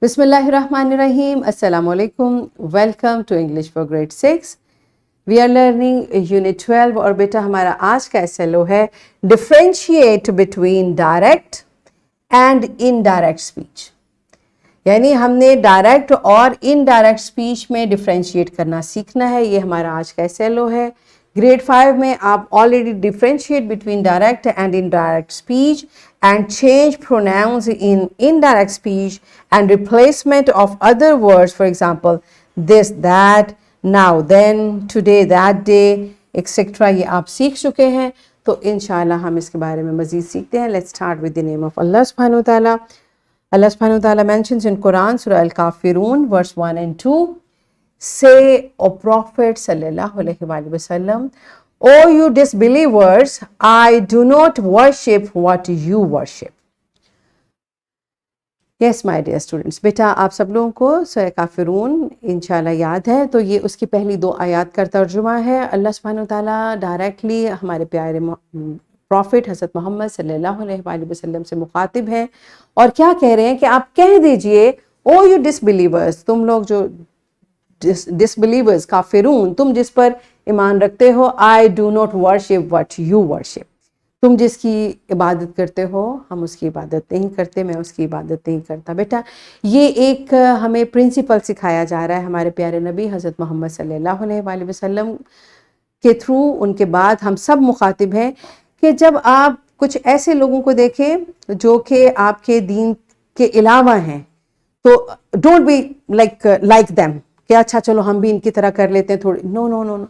Bismillahirrahmanirrahim. Assalamu alaikum. Welcome to English for grade 6. We are learning unit 12 और बेटा हमारा आज का SLO है differentiate between direct and indirect speech. यानी हमने डायरेक्ट और इनडायरेक्ट स्पीच में डिफ्रेंशिएट करना सीखना है. ये हमारा आज का SLO है. ग्रेड 5 में आप already differentiate between direct and indirect speech and change pronouns in indirect speech and replacement of other words, for example this, that, now, then, today, that day, etc. ये आप सीख चुके हैं. तो इंशाल्लाह हम इसके बारे में मज़ीद सीखते हैं. Let's start with the name of Allah subhanahu wa ta'ala. Allah subhanahu wa ta'ala mentions in Quran Surah Al-Kafirun verse 1 and 2, say, O Prophet sallallahu alaihi wasallam, O you disbelievers, I do not worship what you worship. Yes, my dear students. बेटा आप सब लोगों को सूरह काफिरून इंशाल्लाह याद है. तो ये उसकी पहली 2 आयत का तर्जुमा है. अल्लाह सुब्हानहू तआला डायरेक्टली हमारे प्यारे प्रॉफिट हज़रत मोहम्मद सल्लल्लाहु अलैहि वसल्लम से मुखातिब हैं और क्या कह रहे हैं कि आप कह दीजिए, ओ यू डिसबिलीवर्स, तुम लोग जो डिसबिलीवर्स काफिरून, तुम जिस पर ईमान रखते हो, I do not worship what you worship, तुम जिसकी इबादत करते हो हम उसकी इबादत नहीं करते, मैं उसकी इबादत नहीं करता. बेटा ये एक हमें प्रिंसिपल सिखाया जा रहा है हमारे प्यारे नबी हज़रत मोहम्मद सल्लल्लाहु अलैहि वसल्लम के थ्रू. उनके बाद हम सब मुखातिब हैं कि जब आप कुछ ऐसे लोगों को देखें जो कि आपके दीन के अलावा हैं, तो डोंट बी लाइक देम कि अच्छा चलो हम भी इनकी तरह कर लेते हैं थोड़ी. नो नो नो नो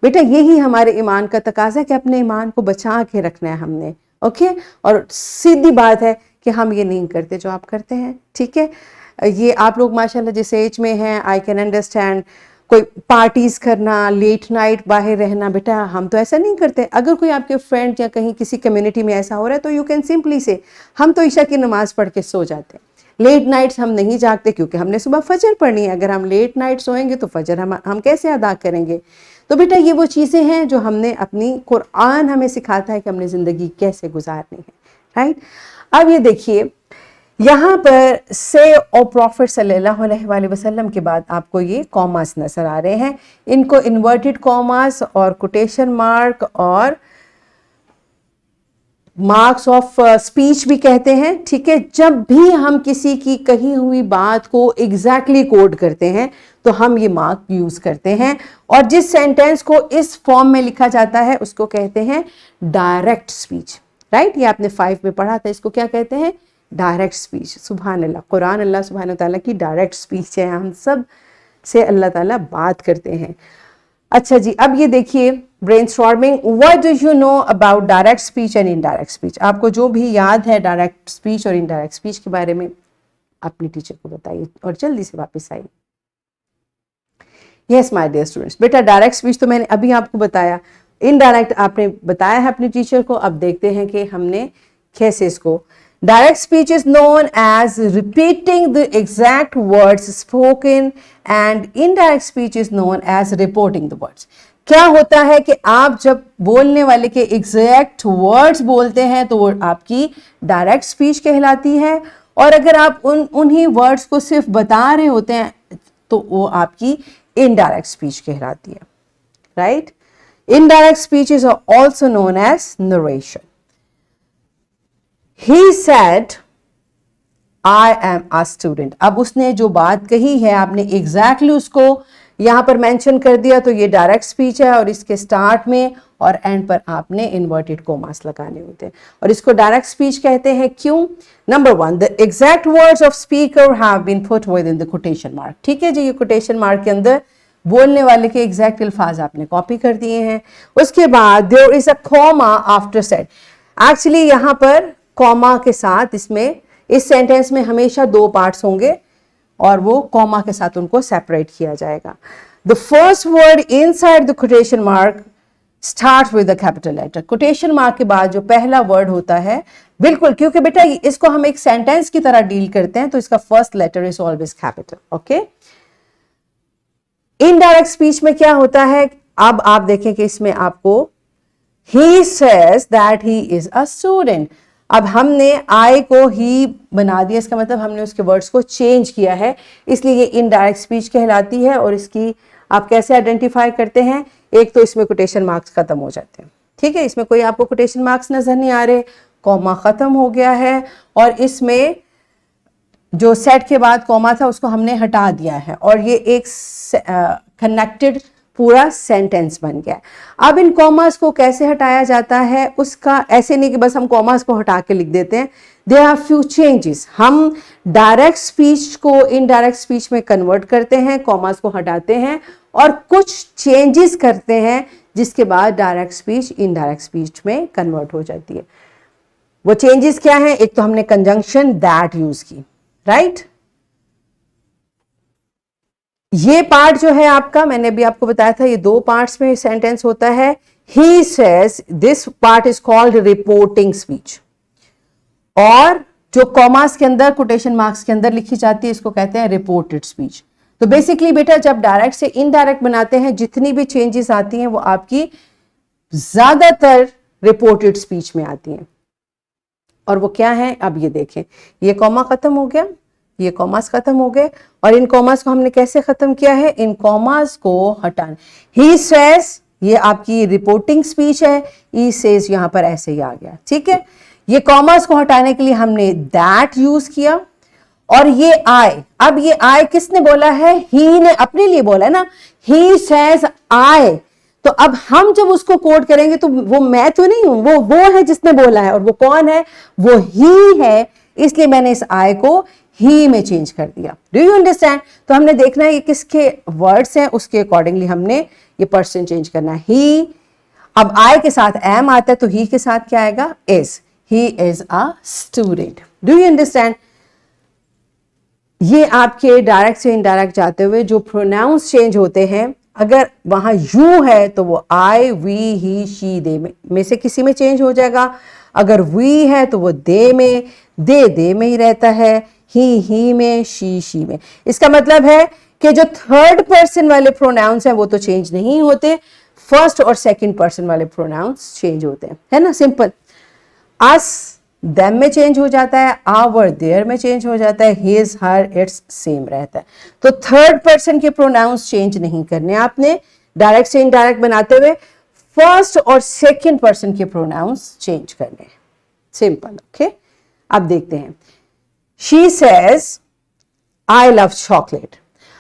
बेटा, यही हमारे ईमान का तकाजा है कि अपने ईमान को बचा के रखना है हमने. ओके, और सीधी बात है कि हम ये नहीं करते जो आप करते हैं. ठीक है, ये आप लोग माशाल्लाह जिस एज में हैं, आई कैन अंडरस्टैंड, कोई पार्टीज करना, लेट नाइट बाहर रहना, बेटा हम तो ऐसा नहीं करते. अगर कोई आपके फ्रेंड या कहीं किसी कम्युनिटी में ऐसा हो रहा है तो यू कैन सिंपली से, हम तो ईशा की नमाज पढ़ के सो जाते हैं. लेट नाइट्स हम नहीं जागते क्योंकि हमने सुबह फजर पढ़नी है. अगर हम लेट नाइट सोएंगे तो फजर हम कैसे अदा करेंगे? तो बेटा ये वो चीज़ें हैं जो हमने अपनी, कुरान हमें सिखाता है कि हमने ज़िंदगी कैसे गुजारनी है. राइट, अब ये देखिए यहाँ पर से ओ प्रॉफिट सल्लल्लाहु अलैहि वसल्लम के बाद आपको ये कॉमास नज़र आ रहे हैं. इनको इन्वर्टेड कॉमास और कोटेशन मार्क और मार्क्स ऑफ स्पीच भी कहते हैं. ठीक है, जब भी हम किसी की कही हुई बात को एग्जैक्टली कोड करते हैं तो हम ये मार्क यूज करते हैं. और जिस सेंटेंस को इस फॉर्म में लिखा जाता है उसको कहते हैं डायरेक्ट स्पीच. राइट, ये आपने 5 में पढ़ा था. इसको क्या कहते हैं? Direct speech. सुभान अल्लाह, कुरान अल्लाह सुब्हानहू तआला की डायरेक्ट स्पीच है. हम सब से अल्लाह ताला बात करते हैं. अच्छा जी, अब ये देखिए brainstorming. What do you know about direct speech and indirect speech? आपको जो भी याद है डायरेक्ट स्पीच और इनडायरेक्ट स्पीच के बारे में अपनी टीचर को बताइए और जल्दी से वापस आइए. यस माय डियर स्टूडेंट्स, बेटा डायरेक्ट स्पीच तो मैंने अभी आपको बताया, इनडायरेक्ट आपने बताया है अपनी टीचर को. अब देखते हैं कि हमने कैसे इसको. Direct speech is known as repeating the exact words spoken and indirect speech is known as reporting the words. क्या होता है कि आप जब बोलने वाले के एग्जैक्ट वर्ड्स बोलते हैं तो वो आपकी डायरेक्ट स्पीच कहलाती है, और अगर आप उन्हीं वर्ड्स को सिर्फ बता रहे होते हैं तो वो आपकी इनडायरेक्ट स्पीच कहलाती है. Right, indirect speech is also known as narration. He said, I am a student. अब उसने जो बात कही है आपने एग्जैक्टली उसको यहाँ पर मेंशन कर दिया तो ये डायरेक्ट स्पीच है, और इसके स्टार्ट में और एंड पर आपने इन्वर्टेड कोमास लगाने होते हैं और इसको डायरेक्ट स्पीच कहते हैं. क्यों? Number 1, the exact words of speaker have been put within the quotation mark. ठीक है जी, ये कोटेशन मार्क के अंदर बोलने वाले के एग्जैक्ट अल्फाज आपने कॉपी कर दिए हैं. उसके बाद there is a comma after said. Actually यहाँ पर कॉमा के साथ इसमें, इस सेंटेंस में हमेशा 2 पार्ट्स होंगे और वो कॉमा के साथ उनको सेपरेट किया जाएगा. The first word inside the quotation mark start with the capital letter. Quotation mark के बाद जो पहला वर्ड होता है, बिल्कुल, क्योंकि बेटा इसको हम एक सेंटेंस की तरह डील करते हैं तो इसका first letter is always capital. Okay, indirect speech में क्या होता है, अब आप देखें कि इसमें आपको he says that he is a student. अब हमने आई को ही बना दिया, इसका मतलब हमने उसके वर्ड्स को चेंज किया है, इसलिए ये इनडायरेक्ट स्पीच कहलाती है। और इसकी आप कैसे आइडेंटिफाई करते हैं, एक तो इसमें कोटेशन मार्क्स खत्म हो जाते हैं, ठीक है, इसमें कोई आपको कोटेशन मार्क्स नजर नहीं आ रहे, कॉमा खत्म हो गया है, और इसमें जो सेट के बाद कॉमा था उसको हमने हटा दिया है, और ये एक कनेक्टेड पूरा सेंटेंस बन गया। अब इन कॉमास को कैसे हटाया जाता है, उसका ऐसे नहीं कि बस हम कॉमास को हटा के लिख देते हैं, देयर आर फ्यू चेंजेस। हम डायरेक्ट स्पीच को इनडायरेक्ट स्पीच में कन्वर्ट करते हैं, कॉमास को हटाते हैं और कुछ चेंजेस करते हैं, जिसके बाद डायरेक्ट स्पीच इनडायरेक्ट स्पीच में कन्वर्ट हो जाती है। वो चेंजेस क्या हैं, एक तो हमने कंजंक्शन दैट यूज की, राइट। ये पार्ट जो है आपका, मैंने अभी आपको बताया था, ये दो पार्ट्स में सेंटेंस होता है। He says, this part is called reporting speech, और जो कॉमास के अंदर कोटेशन मार्क्स के अंदर लिखी जाती है इसको कहते हैं रिपोर्टेड स्पीच। तो बेसिकली बेटा जब डायरेक्ट से इनडायरेक्ट बनाते हैं, जितनी भी चेंजेस आती हैं वो आपकी ज्यादातर रिपोर्टेड स्पीच में आती हैं। और वो क्या है, अब ये देखें, ये कॉमा खत्म हो गया, ये कॉमास खत्म हो गए, और इन कॉमास को हमने कैसे खत्म किया है, इन कॉमास को हटाना। ही सेज, ये आपकी रिपोर्टिंग स्पीच है, ही सेज यहां पर ऐसे ही आ गया, ठीक है। ये कॉमास को हटाने के लिए हमने दैट यूज किया, और ये आई, अब ये आई किसने बोला है, ही ने अपने लिए बोला है ना, ही सेज आई। तो अब हम जब उसको कोट करेंगे तो वो मैं तो नहीं हूं, वो है जिसने बोला है, और वो कौन है, वो ही है, इसलिए मैंने इस आई को ही में चेंज कर दिया। Do you understand. तो हमने देखना है ये किसके वर्ड्स हैं, उसके अकॉर्डिंगली हमने ये पर्सन चेंज करना है। ही, अब आई के साथ एम आता है तो ही के साथ क्या आएगा, is. He is a student. Do you understand. ये आपके डायरेक्ट से इनडायरेक्ट जाते हुए जो प्रोनाउंस चेंज होते हैं, अगर वहां यू है तो वो आई, वी, ही, शी, दे में से किसी में चेंज हो जाएगा। अगर वी है तो वो दे में, दे में ही रहता है, ही में, शी में। इसका मतलब है कि जो थर्ड पर्सन वाले प्रोनाउंस हैं वो तो चेंज नहीं होते, फर्स्ट और सेकंड पर्सन वाले प्रोनाउंस चेंज होते हैं, है ना, सिंपल। अस देम में चेंज हो जाता है, आवर देयर में चेंज हो जाता है, हिज, हर, इट्स सेम रहता है। तो थर्ड पर्सन के प्रोनाउंस चेंज नहीं करने आपने, डायरेक्ट से इनडायरेक्ट बनाते हुए फर्स्ट और सेकंड पर्सन के प्रोनाउंस चेंज करने, सिंपल। ओके, अब देखते हैं। She says I love chocolate.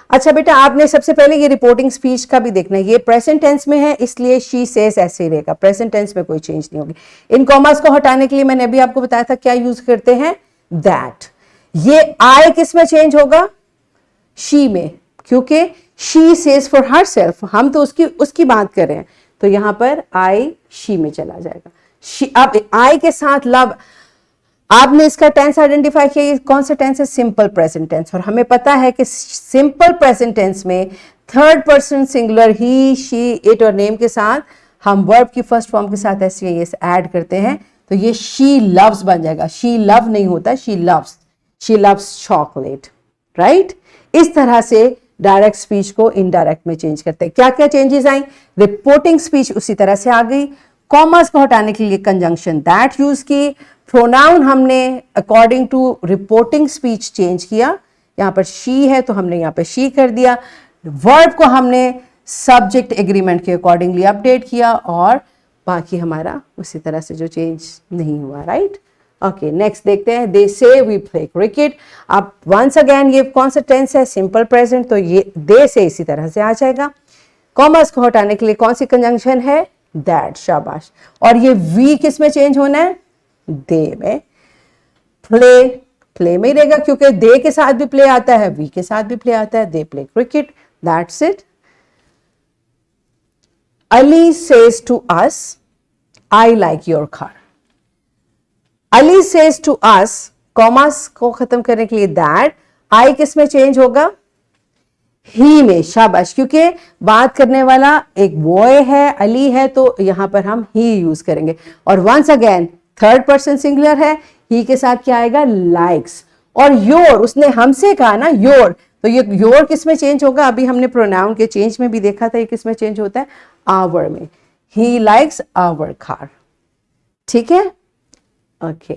अच्छा बेटा, आपने सबसे पहले ये रिपोर्टिंग स्पीच का भी देखना है, ये प्रेजेंट टेंस में है इसलिए शी सेज ऐसे ही रहेगा, प्रेजेंट टेंस में कोई चेंज नहीं होगी। इन कॉमास को हटाने के लिए मैंने अभी आपको बताया था क्या यूज करते हैं, दैट। ये आई किस में चेंज होगा, शी में, क्योंकि she says for her self, हम तो उसकी बात कर रहे हैं, तो यहां पर आई शी में चला जाएगा। अब आई के साथ लव, आपने इसका टेंस आइडेंटिफाई किया, ये कौन सा टेंस है, सिंपल प्रेजेंट टेंस। और हमें पता है कि सिंपल प्रेजेंट टेंस में third person singular he, she, it और नेम के साथ हम वर्ब की फर्स्ट फॉर्म के साथ ऐसे ये ऐड करते हैं, तो ये शी लव्स बन जाएगा। शी लव नहीं होता, शी लव्स चॉकलेट, राइट। इस तरह से डायरेक्ट स्पीच को इनडायरेक्ट में चेंज करते हैं। क्या क्या चेंजेस आई, रिपोर्टिंग स्पीच उसी तरह से आ गई, कॉमर्स को हटाने के लिए कंजंक्शन दैट यूज की, प्रोनाउन हमने according to reporting speech change किया, यहां पर शी है तो हमने यहां पर शी कर दिया, वर्ब को हमने सब्जेक्ट एग्रीमेंट के अकॉर्डिंगली अपडेट किया, और बाकी हमारा उसी तरह से जो चेंज नहीं हुआ, राइट। ओके, नेक्स्ट देखते हैं। दे से वी प्ले क्रिकेट। अब वंस अगेन ये कौन सा टेंस है, सिंपल प्रेजेंट, तो ये दे से इसी तरह से आ जाएगा। कॉमर्स को हटाने के लिए कौन सी कंजंक्शन है, दैट, शाबाश। और ये वी किस में चेंज होना है, दे में। प्ले में ही रहेगा क्योंकि दे के साथ भी प्ले आता है, वी के साथ भी प्ले आता है, they play cricket, that's it. Ali says to us I like your car. Ali says to us, commas को खत्म करने के लिए दैट, आई किस में चेंज होगा, ही में, शाबाश, क्योंकि बात करने वाला एक बॉय है, अली है, तो यहां पर हम ही यूज करेंगे। और once again third person singular है, ही के साथ क्या आएगा, लाइक्स। और योर, उसने हमसे कहा ना योर, तो ये योर किस में चेंज होगा, अभी हमने प्रोनाउन के चेंज में भी देखा था, ये किस में चेंज होता है, आवर में। ही लाइक्स आवर कार, ठीक है। ओके,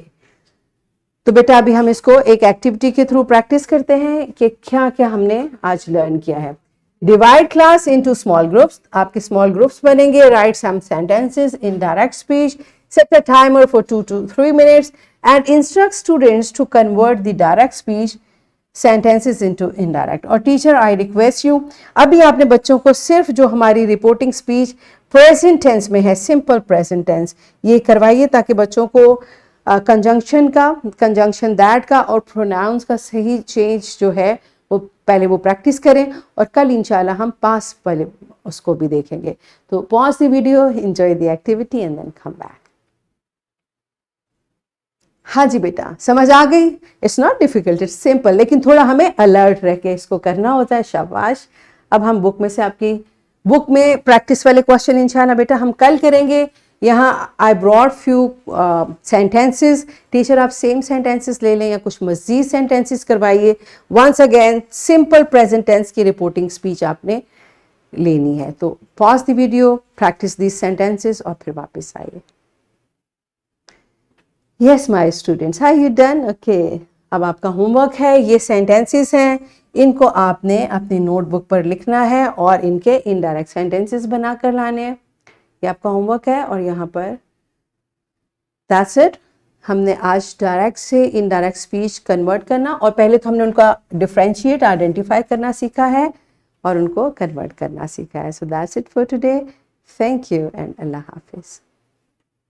तो बेटा अभी हम इसको एक एक्टिविटी के थ्रू प्रैक्टिस करते हैं कि क्या क्या हमने आज लर्न किया है। Divide class into small groups, आपके स्मॉल ग्रुप्स बनेंगे। Write some sentences in direct speech, set a timer for 2 to 3 minutes and instruct students to convert the direct speech sentences into indirect. और teacher I request you, अभी आपने बच्चों को सिर्फ जो हमारी रिपोर्टिंग स्पीच प्रेजेंट टेंस में है, सिंपल प्रेजेंट टेंस, ये करवाइए ताकि बच्चों को कंजंक्शन का, कंजंक्शन दैट का और प्रोनाउंस का सही चेंज जो है वो पहले वो प्रैक्टिस करें, और कल इंशाल्लाह हम पास वाले उसको भी देखेंगे। तो pause the video, enjoy the activity and then come back. हाँ जी बेटा, समझ आ गई? It's not difficult, it's simple, लेकिन थोड़ा हमें अलर्ट रह के इसको करना होता है। शाबाश। अब हम बुक में से, आपकी बुक में प्रैक्टिस वाले क्वेश्चन इंशाल्लाह बेटा हम कल करेंगे। यहाँ I brought few sentences, teacher आप सेम सेंटेंसेस ले लें या कुछ मजीद सेंटेंसेस करवाइए। Once again simple present tense की रिपोर्टिंग स्पीच आपने लेनी है। तो pause the video, practice these sentences और फिर वापस आइए। Yes my students, are you done? Okay, अब आपका होमवर्क है, ये सेंटेंसेस हैं, इनको आपने अपनी नोटबुक पर लिखना है और इनके इनडायरेक्ट सेंटेंसेस बना कर लाने हैं। ये आपका होमवर्क है। और यहाँ पर दैट्स इट। हमने आज डायरेक्ट से इनडायरेक्ट स्पीच कन्वर्ट करना, और पहले तो हमने उनका डिफरेंशिएट, आइडेंटिफाई करना सीखा है और उनको कन्वर्ट करना सीखा है। So that's it for today. Thank you and अल्लाह हाफिज़।